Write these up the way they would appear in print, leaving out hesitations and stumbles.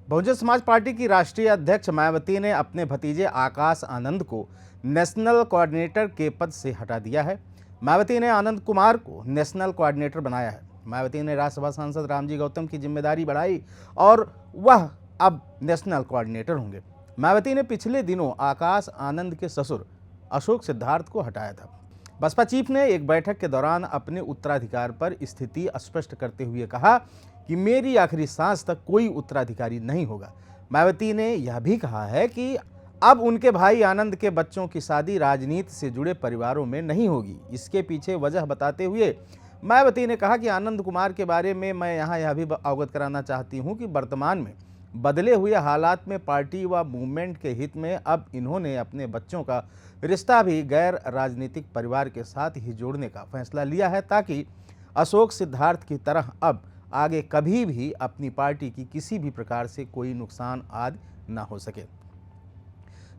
Bahujan Samaj party की राष्ट्रीय अध्यक्ष मायावती ने अपने भतीजे आकाश आनंद को नेशनल कोऑर्डिनेटर के पद से हटा दिया है। मायावती ने आनंद कुमार को नेशनल कोऑर्डिनेटर बनाया है। मायावती ने राज्यसभा सांसद रामजी गौतम की जिम्मेदारी बढ़ाई और वह अब नेशनल कोऑर्डिनेटर होंगे। मायावती ने पिछले दिनों आकाश आनंद के ससुर अशोक सिद्धार्थ को हटाया था। बसपा चीफ ने एक बैठक के दौरान अपने उत्तराधिकार पर स्थिति स्पष्ट करते हुए कहा कि मेरी आखिरी सांस तक कोई उत्तराधिकारी नहीं होगा। मायावती ने यह भी कहा है कि अब उनके भाई आनंद के बच्चों की शादी राजनीति से जुड़े परिवारों में नहीं होगी। इसके पीछे वजह बताते हुए मायावती ने कहा कि आनंद कुमार के बारे में मैं यहाँ यह भी अवगत कराना चाहती हूँ कि वर्तमान में बदले हुए हालात में पार्टी व मूवमेंट के हित में अब इन्होंने अपने बच्चों का रिश्ता भी गैर राजनीतिक परिवार के साथ ही जोड़ने का फैसला लिया है, ताकि अशोक सिद्धार्थ की तरह अब आगे कभी भी अपनी पार्टी की किसी भी प्रकार से कोई नुकसान आदि न हो सके।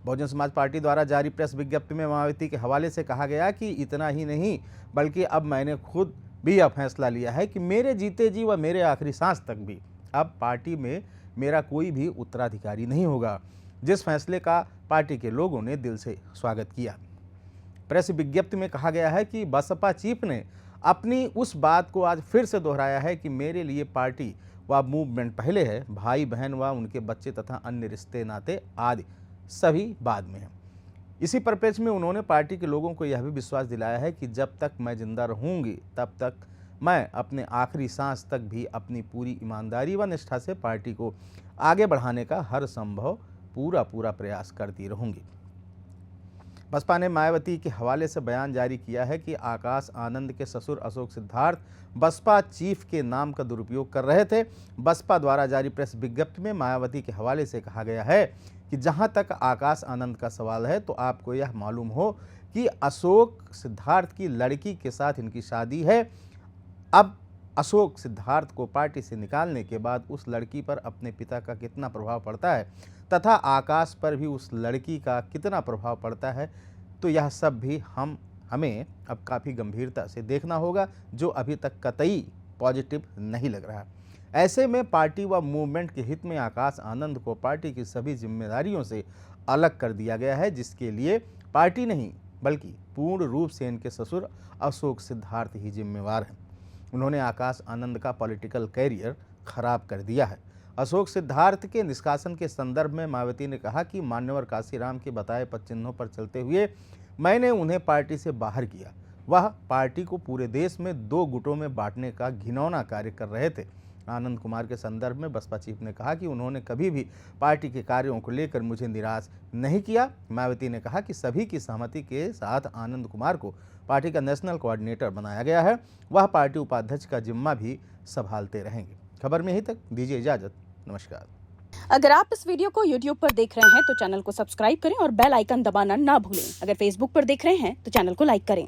बहुजन समाज पार्टी द्वारा जारी प्रेस विज्ञप्ति में मायावती के हवाले से कहा गया कि इतना ही नहीं बल्कि अब मैंने खुद भी यह फैसला लिया है कि मेरे जीते जी व मेरे आखिरी सांस तक भी अब पार्टी में मेरा कोई भी उत्तराधिकारी नहीं होगा, जिस फैसले का पार्टी के लोगों ने दिल से स्वागत किया। प्रेस विज्ञप्ति में कहा गया है कि बसपा चीफ ने अपनी उस बात को आज फिर से दोहराया है कि मेरे लिए पार्टी व मूवमेंट पहले है, भाई बहन व उनके बच्चे तथा अन्य रिश्ते नाते आदि सभी बाद में हैं। इसी परिप्रेक्ष्य में उन्होंने पार्टी के लोगों को यह भी विश्वास दिलाया है कि जब तक मैं जिंदा रहूंगी तब तक मैं अपने आखिरी सांस तक भी अपनी पूरी ईमानदारी व निष्ठा से पार्टी को आगे बढ़ाने का हर संभव पूरा प्रयास करती रहूंगी। बसपा ने मायावती के हवाले से बयान जारी किया है कि आकाश आनंद के ससुर अशोक सिद्धार्थ बसपा चीफ के नाम का दुरुपयोग कर रहे थे। बसपा द्वारा जारी प्रेस विज्ञप्ति में मायावती के हवाले से कहा गया है कि जहां तक आकाश आनंद का सवाल है तो आपको यह मालूम हो कि अशोक सिद्धार्थ की लड़की के साथ इनकी शादी है। अब अशोक सिद्धार्थ को पार्टी से निकालने के बाद उस लड़की पर अपने पिता का कितना प्रभाव पड़ता है तथा आकाश पर भी उस लड़की का कितना प्रभाव पड़ता है, तो यह सब भी हमें अब काफ़ी गंभीरता से देखना होगा, जो अभी तक कतई पॉजिटिव नहीं लग रहा। ऐसे में पार्टी व मूवमेंट के हित में आकाश आनंद को पार्टी की सभी जिम्मेदारियों से अलग कर दिया गया है, जिसके लिए पार्टी नहीं बल्कि पूर्ण रूप से इनके ससुर अशोक सिद्धार्थ ही जिम्मेवार हैं। उन्होंने आकाश आनंद का पॉलिटिकल कैरियर खराब कर दिया है। अशोक सिद्धार्थ के निष्कासन के संदर्भ में मायावती ने कहा कि मान्यवर काशीराम के बताए पद चिन्हों पर चलते हुए मैंने उन्हें पार्टी से बाहर किया। वह पार्टी को पूरे देश में 2 गुटों में बांटने का घिनौना कार्य कर रहे थे। आनंद कुमार के संदर्भ में बसपा चीफ ने कहा कि उन्होंने कभी भी पार्टी के कार्यों को लेकर मुझे निराश नहीं किया। मायावती ने कहा कि सभी की सहमति के साथ आनंद कुमार को पार्टी का नेशनल कोऑर्डिनेटर बनाया गया है। वह पार्टी उपाध्यक्ष का जिम्मा भी संभालते रहेंगे। खबर में यहीं तक, दीजिए इजाजत, नमस्कार। अगर आप इस वीडियो को YouTube पर देख रहे हैं तो चैनल को सब्सक्राइब करें और बेल आइकन दबाना ना भूलें। अगर Facebook पर देख रहे हैं तो चैनल को लाइक करें।